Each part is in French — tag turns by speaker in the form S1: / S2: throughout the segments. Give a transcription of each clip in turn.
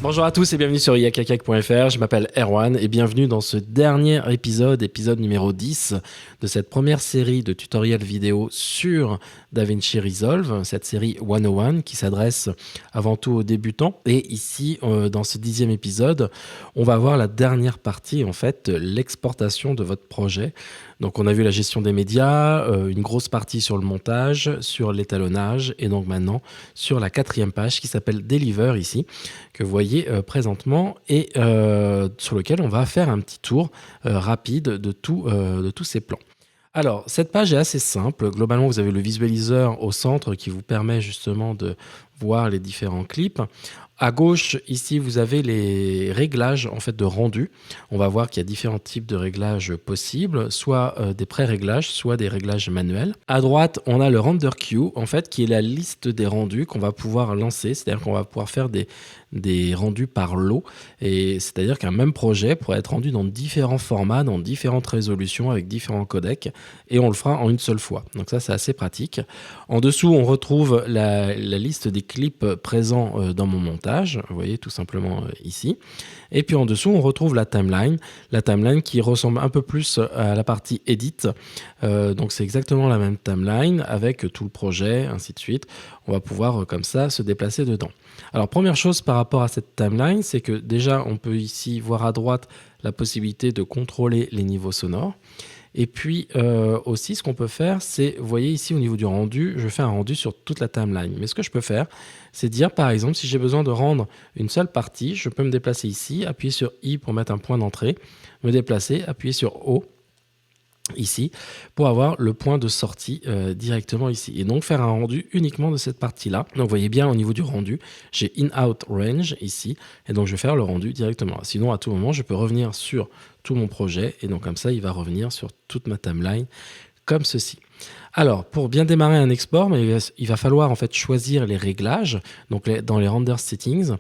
S1: Bonjour à tous et bienvenue sur yakakak.fr, je m'appelle Erwan et bienvenue dans ce dernier épisode numéro 10 de cette première série de tutoriels vidéo sur DaVinci Resolve, cette série 101 qui s'adresse avant tout aux débutants. Et ici, dans ce 10e épisode, on va voir la dernière partie, en fait, l'exportation de votre projet. Donc on a vu la gestion des médias, une grosse partie sur le montage, sur l'étalonnage et donc maintenant sur la 4e page qui s'appelle Deliver ici, que vous voyez présentement et sur lequel on va faire un petit tour rapide de tous ces plans. Alors, cette page est assez simple. Globalement, vous avez le visualiseur au centre qui vous permet justement de voir les différents clips. À gauche, ici, vous avez les réglages en fait, de rendu. On va voir qu'il y a différents types de réglages possibles, soit des pré-réglages, soit des réglages manuels. À droite, on a le render queue, en fait, qui est la liste des rendus qu'on va pouvoir lancer. C'est-à-dire qu'on va pouvoir faire des rendus par lot. Et c'est-à-dire qu'un même projet pourrait être rendu dans différents formats, dans différentes résolutions, avec différents codecs. Et on le fera en une seule fois. Donc ça, c'est assez pratique. En dessous, on retrouve la liste des clips présents dans mon montage. Vous voyez tout simplement ici. Et puis en dessous, on retrouve la timeline qui ressemble un peu plus à la partie edit. Donc c'est exactement la même timeline avec tout le projet, ainsi de suite. On va pouvoir comme ça se déplacer dedans. Alors première chose par rapport à cette timeline, c'est que déjà on peut ici voir à droite la possibilité de contrôler les niveaux sonores. Et puis aussi, ce qu'on peut faire, c'est, vous voyez ici au niveau du rendu, je fais un rendu sur toute la timeline. Mais ce que je peux faire, c'est dire par exemple, si j'ai besoin de rendre une seule partie, je peux me déplacer ici, appuyer sur I pour mettre un point d'entrée, me déplacer, appuyer sur O ici pour avoir le point de sortie directement ici et donc faire un rendu uniquement de cette partie là. Donc vous voyez bien au niveau du rendu, j'ai in-out range ici et donc je vais faire le rendu directement. Sinon à tout moment je peux revenir sur tout mon projet et donc comme ça il va revenir sur toute ma timeline comme ceci. Alors, pour bien démarrer un export, il va falloir en fait choisir les réglages, donc dans les render settings.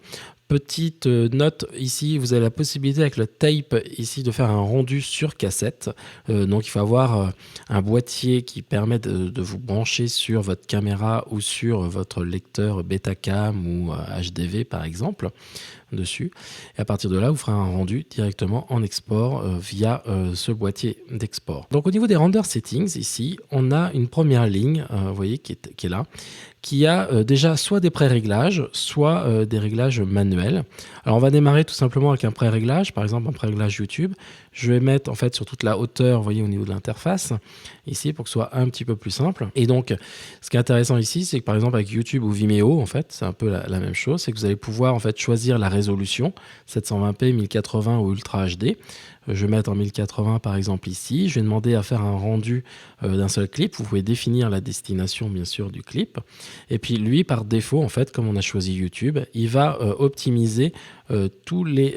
S1: Petite note ici, vous avez la possibilité avec le tape ici de faire un rendu sur cassette. Donc il faut avoir un boîtier qui permet de vous brancher sur votre caméra ou sur votre lecteur Betacam ou HDV par exemple dessus. Et à partir de là, vous ferez un rendu directement en export via ce boîtier d'export. Donc au niveau des render settings ici, on a une première ligne, vous voyez, qui est là, qui a déjà soit des pré-réglages, soit des réglages manuels. Alors on va démarrer tout simplement avec un pré-réglage, par exemple un pré-réglage YouTube. Je vais mettre en fait sur toute la hauteur, vous voyez, au niveau de l'interface, ici, pour que ce soit un petit peu plus simple. Et donc, ce qui est intéressant ici, c'est que par exemple avec YouTube ou Vimeo, en fait, c'est un peu la même chose, c'est que vous allez pouvoir en fait choisir la résolution, 720p, 1080 ou Ultra HD. Je vais mettre en 1080 par exemple ici. Je vais demander à faire un rendu d'un seul clip. Vous pouvez définir la destination bien sûr du clip. Et puis lui par défaut en fait comme on a choisi YouTube, il va optimiser tous les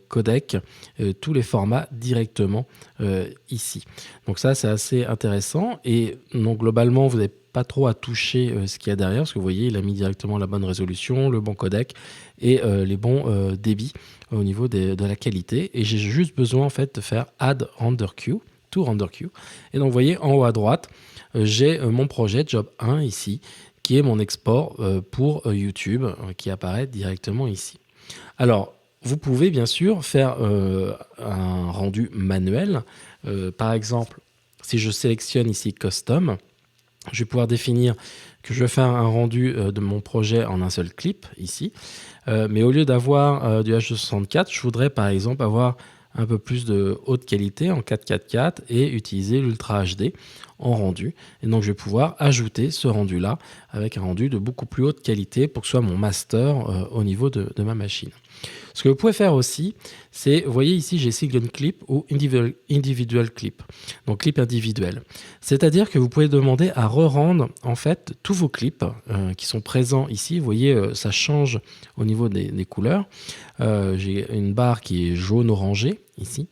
S1: codecs, tous les formats directement ici. Donc ça c'est assez intéressant et donc globalement vous n'avez pas trop à toucher ce qu'il y a derrière parce que vous voyez il a mis directement la bonne résolution, le bon codec et les bons débits au niveau de la qualité et j'ai juste besoin en fait de faire add render queue, to render queue et donc vous voyez en haut à droite j'ai mon projet job 1 ici qui est mon export pour YouTube qui apparaît directement ici. Alors vous pouvez bien sûr faire un rendu manuel, par exemple si je sélectionne ici custom, je vais pouvoir définir que je vais faire un rendu de mon projet en un seul clip ici. Mais au lieu d'avoir du H264, je voudrais par exemple avoir un peu plus de haute qualité en 4K et utiliser l'Ultra HD en rendu. Et donc je vais pouvoir ajouter ce rendu-là avec un rendu de beaucoup plus haute qualité pour que ce soit mon master au niveau de ma machine. Ce que vous pouvez faire aussi, c'est, vous voyez ici, j'ai single clip ou individual clip. Donc clip individuel. C'est-à-dire que vous pouvez demander à re-rendre en fait tous vos clips qui sont présents ici. Vous voyez, ça change au niveau des couleurs. J'ai une barre qui est jaune-orangé ici.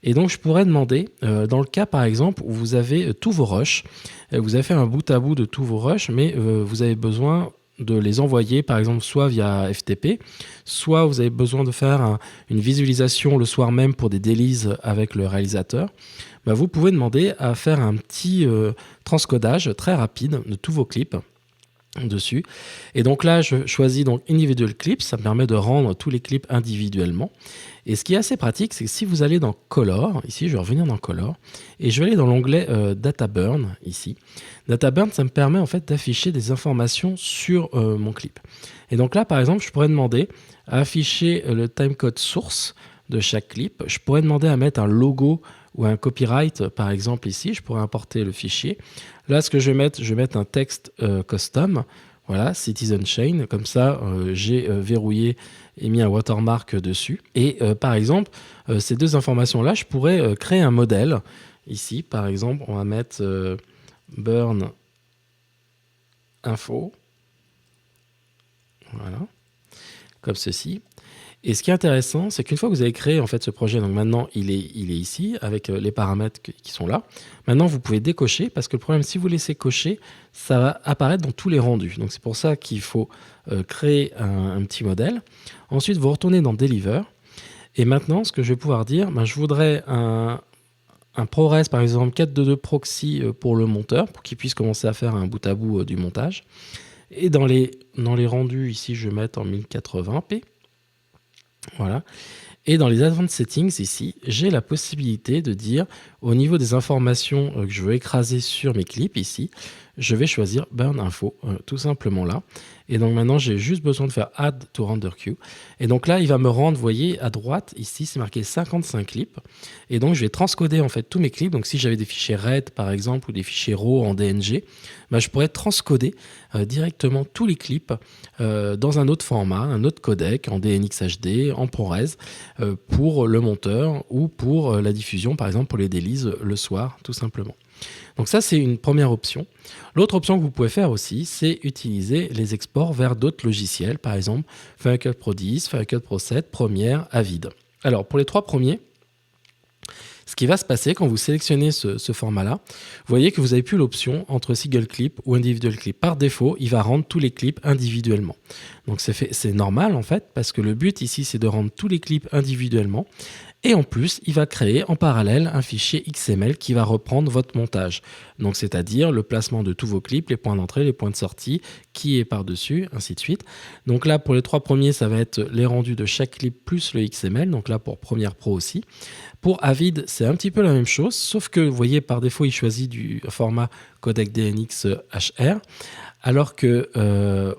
S1: Et donc je pourrais demander, dans le cas par exemple où vous avez tous vos rushs, vous avez fait un bout à bout de tous vos rushs, mais vous avez besoin de les envoyer par exemple soit via FTP, soit vous avez besoin de faire une visualisation le soir même pour des délices avec le réalisateur, vous pouvez demander à faire un petit transcodage très rapide de tous vos clips dessus. Et donc là, je choisis donc Individual Clips, ça me permet de rendre tous les clips individuellement. Et ce qui est assez pratique, c'est que si vous allez dans Color, ici je vais revenir dans Color, et je vais aller dans l'onglet Data Burn, ici. Data Burn, ça me permet en fait d'afficher des informations sur mon clip. Et donc là, par exemple, je pourrais demander à afficher le timecode source de chaque clip. Je pourrais demander à mettre un logo ou un copyright, par exemple ici, je pourrais importer le fichier. Là, ce que je vais mettre un texte custom, voilà, Citizen Chain, comme ça j'ai verrouillé et mis un watermark dessus. Et par exemple, ces deux informations-là, je pourrais créer un modèle. Ici, par exemple, on va mettre burn info, voilà, comme ceci. Et ce qui est intéressant, c'est qu'une fois que vous avez créé en fait ce projet, donc maintenant il est ici avec les paramètres qui sont là. Maintenant vous pouvez décocher parce que le problème, si vous laissez cocher, ça va apparaître dans tous les rendus. Donc c'est pour ça qu'il faut créer un petit modèle. Ensuite vous retournez dans Deliver. Et maintenant ce que je vais pouvoir dire, je voudrais un ProRes par exemple 422 proxy pour le monteur pour qu'il puisse commencer à faire un bout à bout du montage. Et dans les rendus ici je vais mettre en 1080p. Voilà. Et dans les Advanced Settings, ici, j'ai la possibilité de dire, au niveau des informations que je veux écraser sur mes clips, ici, je vais choisir Burn Info, tout simplement là. Et donc maintenant, j'ai juste besoin de faire Add to Render Queue. Et donc là, il va me rendre, vous voyez, à droite, ici, c'est marqué 55 clips. Et donc, je vais transcoder en fait tous mes clips. Donc, si j'avais des fichiers RAID, par exemple, ou des fichiers RAW en DNG, je pourrais transcoder directement tous les clips dans un autre format, un autre codec, en DNX HD, en ProRes, pour le monteur ou pour la diffusion, par exemple, pour les dailies le soir, tout simplement. Donc ça, c'est une première option. L'autre option que vous pouvez faire aussi, c'est utiliser les exports vers d'autres logiciels, par exemple Final Cut Pro 10, Final Cut Pro 7, Premiere, Avid. Alors, pour les trois premiers, ce qui va se passer quand vous sélectionnez ce format-là, vous voyez que vous n'avez plus l'option entre single clip ou individual clip. Par défaut, il va rendre tous les clips individuellement. Donc c'est normal en fait, parce que le but ici, c'est de rendre tous les clips individuellement. Et en plus, il va créer en parallèle un fichier XML qui va reprendre votre montage. Donc, c'est-à-dire le placement de tous vos clips, les points d'entrée, les points de sortie, qui est par-dessus, ainsi de suite. Donc là, pour les trois premiers, ça va être les rendus de chaque clip plus le XML. Donc là, pour Premiere Pro aussi. Pour Avid, c'est un petit peu la même chose, sauf que vous voyez, par défaut, il choisit du format codec DNX HR. Alors que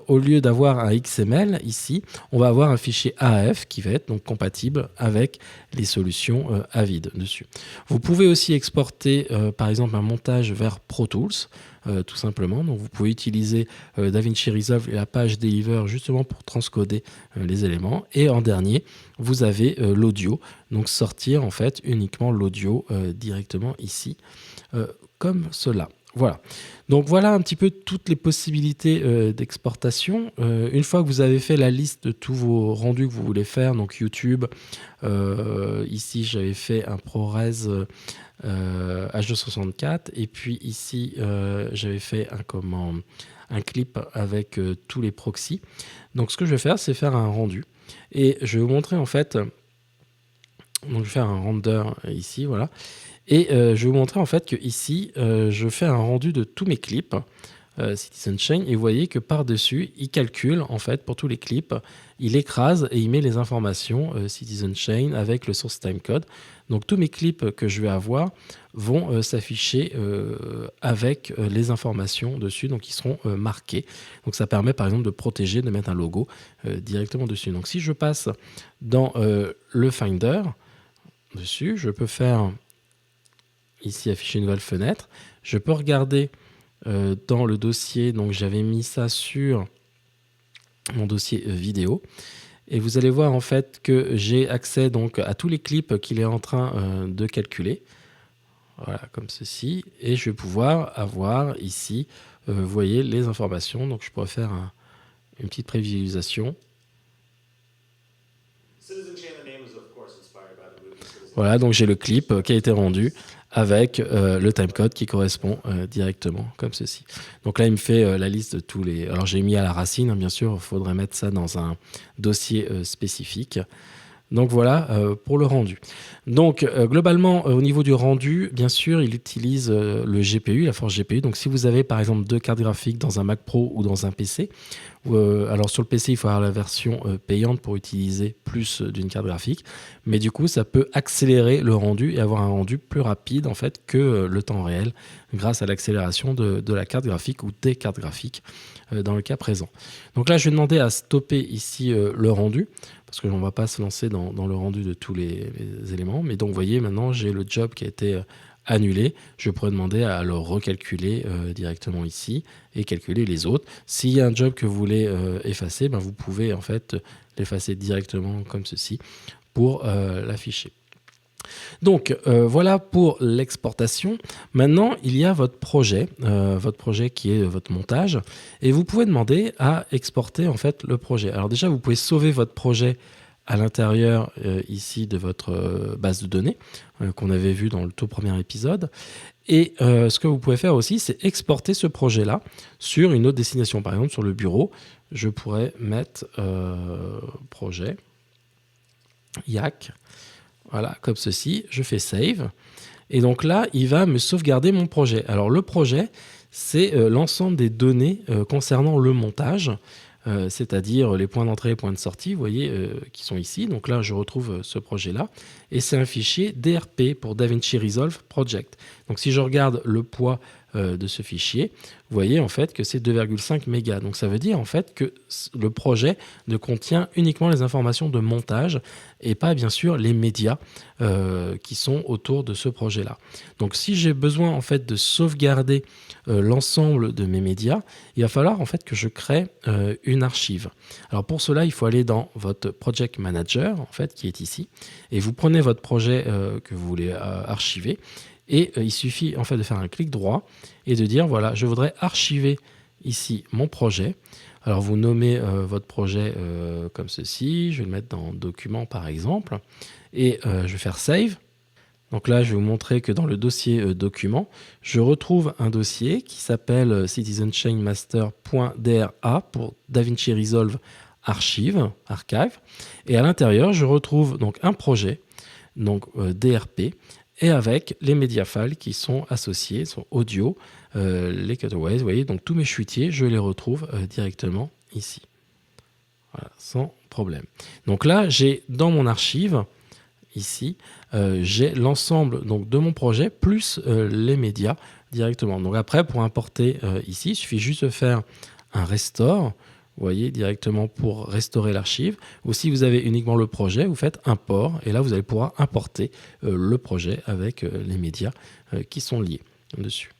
S1: au lieu d'avoir un XML ici, on va avoir un fichier AAF qui va être donc compatible avec les solutions Avid dessus. Vous pouvez aussi exporter par exemple un montage vers Pro Tools, tout simplement. Donc vous pouvez utiliser DaVinci Resolve et la page Deliver justement pour transcoder les éléments. Et en dernier, vous avez l'audio, donc sortir en fait uniquement l'audio directement ici, comme cela. Voilà. Donc voilà un petit peu toutes les possibilités d'exportation. Une fois que vous avez fait la liste de tous vos rendus que vous voulez faire, donc YouTube, ici j'avais fait un ProRes H264 et puis ici j'avais fait un clip avec tous les proxys. Donc ce que je vais faire, c'est faire un rendu et je vais vous montrer en fait. Donc je vais faire un render ici, voilà. Et je vais vous montrer en fait que ici, je fais un rendu de tous mes clips Citizen Chain et vous voyez que par-dessus, il calcule en fait pour tous les clips, il écrase et il met les informations Citizen Chain avec le source timecode. Donc tous mes clips que je vais avoir vont s'afficher avec les informations dessus, donc ils seront marqués. Donc ça permet par exemple de protéger, de mettre un logo directement dessus. Donc si je passe dans le Finder dessus, je peux faire ici afficher une nouvelle fenêtre. Je peux regarder dans le dossier, donc j'avais mis ça sur mon dossier vidéo. Et vous allez voir en fait que j'ai accès donc à tous les clips qu'il est en train de calculer. Voilà, comme ceci. Et je vais pouvoir avoir ici, vous voyez, les informations. Donc je pourrais faire une petite prévisualisation. Voilà, donc j'ai le clip qui a été rendu avec le timecode qui correspond directement, comme ceci. Donc là, il me fait la liste de tous les... Alors j'ai mis à la racine, hein, bien sûr, il faudrait mettre ça dans un dossier spécifique. Donc voilà pour le rendu. Donc globalement, au niveau du rendu, bien sûr, il utilise le GPU, la force GPU. Donc si vous avez par exemple 2 cartes graphiques dans un Mac Pro ou dans un PC, alors sur le PC, il faut avoir la version payante pour utiliser plus d'une carte graphique. Mais du coup, ça peut accélérer le rendu et avoir un rendu plus rapide en fait que le temps réel grâce à l'accélération de la carte graphique ou des cartes graphiques dans le cas présent. Donc là, je vais demander à stopper ici le rendu parce qu'on ne va pas se lancer dans le rendu de tous les éléments. Mais donc, vous voyez, maintenant, j'ai le job qui a été annulé. Je pourrais demander à le recalculer directement ici et calculer les autres. S'il y a un job que vous voulez effacer, vous pouvez en fait l'effacer directement comme ceci pour l'afficher. Donc voilà pour l'exportation. Maintenant, il y a votre projet qui est votre montage, et vous pouvez demander à exporter en fait le projet. Alors déjà, vous pouvez sauver votre projet à l'intérieur ici de votre base de données qu'on avait vu dans le tout premier épisode. Et ce que vous pouvez faire aussi, c'est exporter ce projet-là sur une autre destination. Par exemple, sur le bureau, je pourrais mettre projet YAC. Voilà, comme ceci, je fais Save. Et donc là, il va me sauvegarder mon projet. Alors le projet, c'est l'ensemble des données concernant le montage, c'est-à-dire les points d'entrée et points de sortie, vous voyez, qui sont ici. Donc là, je retrouve ce projet-là. Et c'est un fichier DRP pour DaVinci Resolve Project. Donc si je regarde le poids de ce fichier, vous voyez en fait que c'est 2,5 mégas. Donc ça veut dire en fait que le projet ne contient uniquement les informations de montage et pas bien sûr les médias qui sont autour de ce projet-là. Donc si j'ai besoin en fait de sauvegarder l'ensemble de mes médias, il va falloir en fait que je crée une archive. Alors pour cela, il faut aller dans votre Project Manager en fait qui est ici, et vous prenez votre projet que vous voulez archiver. Et il suffit en fait de faire un clic droit et de dire voilà, je voudrais archiver ici mon projet. Alors vous nommez votre projet comme ceci, je vais le mettre dans document par exemple, et je vais faire save. Donc là, je vais vous montrer que dans le dossier document, je retrouve un dossier qui s'appelle citizenchainmaster.dra pour DaVinci Resolve Archive. Et à l'intérieur, je retrouve donc un projet, donc DRP, et avec les media files qui sont associés, sont audio, les cutaways, vous voyez, donc tous mes chutiers, je les retrouve directement ici. Voilà, sans problème. Donc là, j'ai dans mon archive, ici, j'ai l'ensemble donc de mon projet plus les médias directement. Donc après, pour importer ici, il suffit juste de faire un restore, vous voyez, directement pour restaurer l'archive. Ou si vous avez uniquement le projet, vous faites import, et là, vous allez pouvoir importer le projet avec les médias qui sont liés dessus.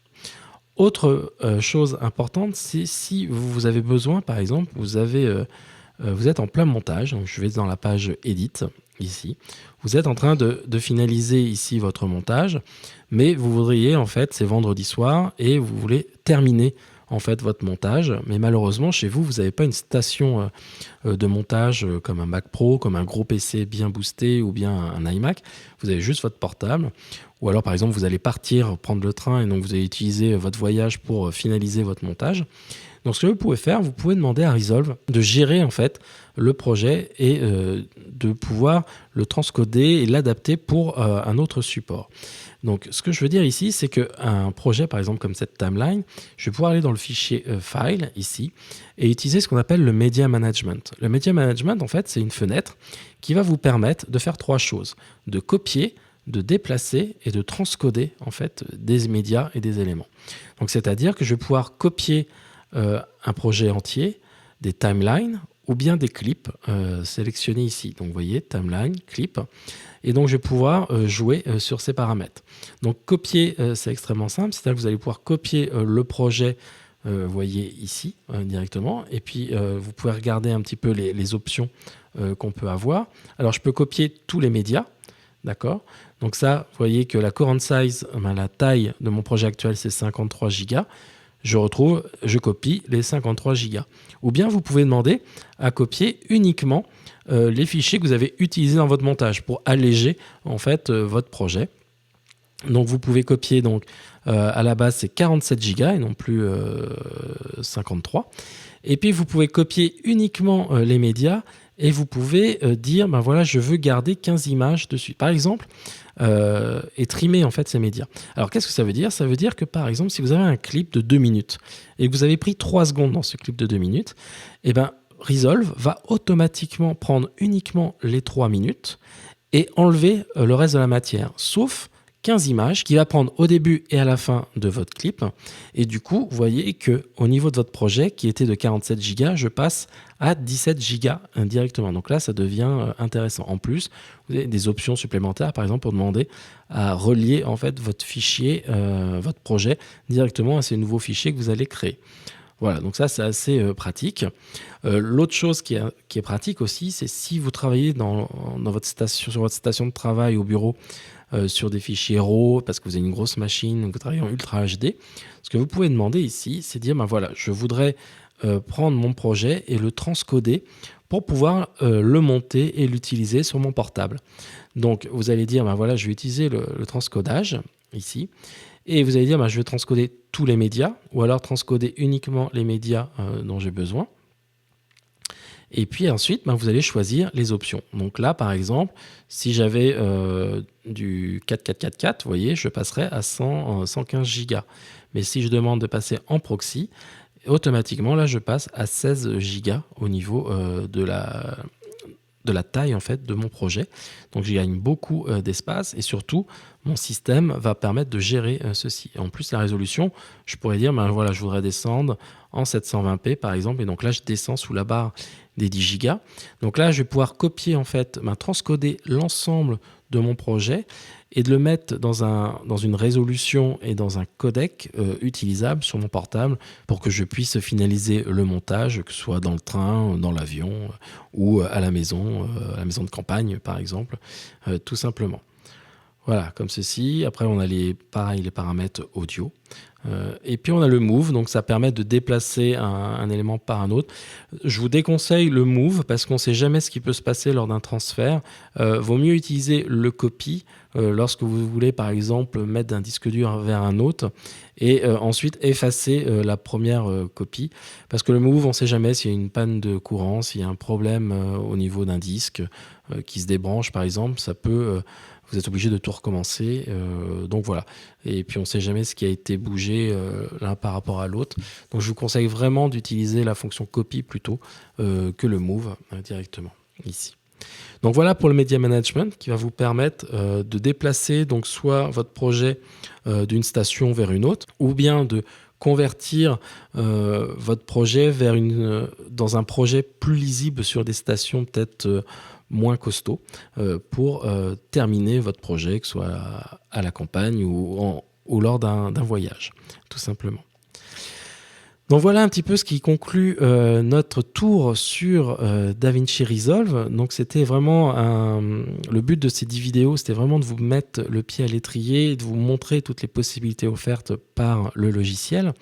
S1: Autre chose importante, c'est si vous avez besoin, par exemple, vous êtes en plein montage, donc je vais dans la page Edit, ici. Vous êtes en train de finaliser ici votre montage, mais vous voudriez, en fait, c'est vendredi soir, et vous voulez terminer en fait votre montage, mais malheureusement chez vous, vous n'avez pas une station de montage comme un Mac Pro, comme un gros PC bien boosté ou bien un iMac. Vous avez juste votre portable, ou alors par exemple vous allez partir prendre le train et donc vous allez utiliser votre voyage pour finaliser votre montage. Donc ce que vous pouvez faire, vous pouvez demander à Resolve de gérer en fait le projet et de pouvoir le transcoder et l'adapter pour un autre support. Donc ce que je veux dire ici, c'est qu'un projet par exemple comme cette timeline, je vais pouvoir aller dans le fichier file ici et utiliser ce qu'on appelle le media management. Le media management en fait c'est une fenêtre qui va vous permettre de faire trois choses: de copier, de déplacer et de transcoder en fait des médias et des éléments. Donc c'est-à-dire que je vais pouvoir copier un projet entier, des timelines ou bien des clips sélectionnés ici. Donc vous voyez, timeline, clip. Et donc je vais pouvoir jouer sur ces paramètres. Donc copier, c'est extrêmement simple. C'est-à-dire que vous allez pouvoir copier le projet, vous voyez ici directement. Et puis vous pouvez regarder un petit peu les options qu'on peut avoir. Alors je peux copier tous les médias. D'accord. Donc ça, vous voyez que la current size, la taille de mon projet actuel, c'est 53 Go. Je copie les 53 Go. Ou bien vous pouvez demander à copier uniquement les fichiers que vous avez utilisés dans votre montage pour alléger en fait votre projet. Donc vous pouvez copier, donc à la base c'est 47 Go et non plus 53. Et puis vous pouvez copier uniquement les médias et vous pouvez dire, ben voilà, je veux garder 15 images dessus, par exemple, et trimer en fait ces médias. Alors qu'est-ce que ça veut dire? Ça veut dire que par exemple, si vous avez un clip de 2 minutes et que vous avez pris 3 secondes dans ce clip de 2 minutes, eh ben, Resolve va automatiquement prendre uniquement les 3 minutes et enlever le reste de la matière, sauf 15 images qu'il va prendre au début et à la fin de votre clip. Et du coup, vous voyez qu'au niveau de votre projet, qui était de 47 Go, je passe à 17 Go directement. Donc là, ça devient intéressant. En plus, vous avez des options supplémentaires, par exemple, pour demander à relier en fait votre fichier, votre projet, directement à ces nouveaux fichiers que vous allez créer. Voilà, donc ça c'est assez pratique. L'autre chose qui est pratique aussi, c'est si vous travaillez sur votre station de travail au bureau sur des fichiers RAW, parce que vous avez une grosse machine, vous travaillez en Ultra HD, ce que vous pouvez demander ici, c'est dire, ben voilà, je voudrais prendre mon projet et le transcoder pour pouvoir le monter et l'utiliser sur mon portable. Donc vous allez dire, ben voilà, je vais utiliser le transcodage ici. Et vous allez dire, je vais transcoder tous les médias, ou alors transcoder uniquement les médias dont j'ai besoin. Et puis ensuite, vous allez choisir les options. Donc là, par exemple, si j'avais du 4444, vous voyez, je passerais à 115 Go. Mais si je demande de passer en proxy, automatiquement, là, je passe à 16 Go au niveau de la taille en fait de mon projet. Donc je gagne beaucoup d'espace et surtout mon système va permettre de gérer ceci. En plus la résolution, je pourrais dire voilà, je voudrais descendre en 720p par exemple, et donc là je descends sous la barre des 10 Go. Donc là je vais pouvoir copier en fait, transcoder l'ensemble de mon projet et de le mettre dans une résolution et dans un codec utilisable sur mon portable pour que je puisse finaliser le montage, que ce soit dans le train, dans l'avion ou à la maison de campagne par exemple, tout simplement. Voilà, comme ceci. Après, on a les paramètres audio. Et puis, on a le Move. Donc, ça permet de déplacer un élément par un autre. Je vous déconseille le Move parce qu'on ne sait jamais ce qui peut se passer lors d'un transfert. Vaut mieux utiliser le Copy lorsque vous voulez, par exemple, mettre d'un disque dur vers un autre et ensuite effacer la première copie. Parce que le Move, on ne sait jamais s'il y a une panne de courant, s'il y a un problème au niveau d'un disque qui se débranche, par exemple. Ça peut... vous êtes obligé de tout recommencer, donc voilà. Et puis on ne sait jamais ce qui a été bougé l'un par rapport à l'autre. Donc je vous conseille vraiment d'utiliser la fonction copy plutôt que le move directement ici. Donc voilà pour le Media Management qui va vous permettre de déplacer donc soit votre projet d'une station vers une autre, ou bien de convertir votre projet dans un projet plus lisible sur des stations peut-être moins costaud pour terminer votre projet, que ce soit à la campagne ou lors d'un voyage, tout simplement. Donc voilà un petit peu ce qui conclut notre tour sur DaVinci Resolve. Donc c'était vraiment le but de ces 10 vidéos, c'était vraiment de vous mettre le pied à l'étrier et de vous montrer toutes les possibilités offertes par le logiciel.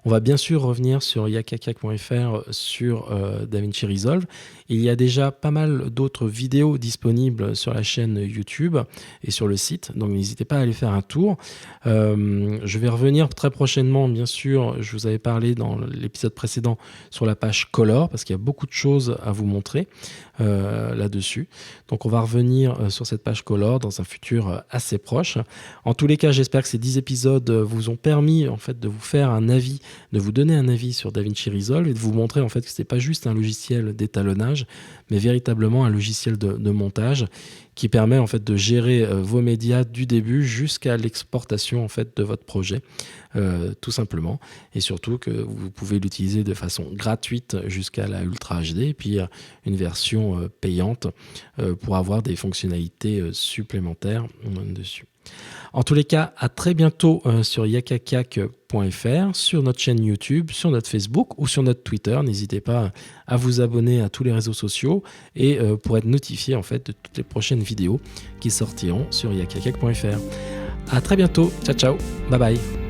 S1: On va bien sûr revenir sur yakakak.fr sur DaVinci Resolve. Il y a déjà pas mal d'autres vidéos disponibles sur la chaîne YouTube et sur le site, donc n'hésitez pas à aller faire un tour. Je vais revenir très prochainement, bien sûr, je vous avais parlé dans l'épisode précédent sur la page Color, parce qu'il y a beaucoup de choses à vous montrer là-dessus. Donc on va revenir sur cette page Color dans un futur assez proche. En tous les cas, j'espère que ces 10 épisodes vous ont permis en fait, de vous faire un avis, de vous donner un avis sur DaVinci Resolve et de vous montrer en fait, que ce n'est pas juste un logiciel d'étalonnage, mais véritablement un logiciel de montage qui permet en fait de gérer vos médias du début jusqu'à l'exportation en fait de votre projet, tout simplement, et surtout que vous pouvez l'utiliser de façon gratuite jusqu'à la Ultra HD et puis une version payante pour avoir des fonctionnalités supplémentaires dessus. En tous les cas, à très bientôt sur yakakak.fr, sur notre chaîne YouTube, sur notre Facebook ou sur notre Twitter. N'hésitez pas à vous abonner à tous les réseaux sociaux et pour être notifié en fait de toutes les prochaines vidéos qui sortiront sur yakakak.fr. À très bientôt. Ciao, ciao. Bye bye.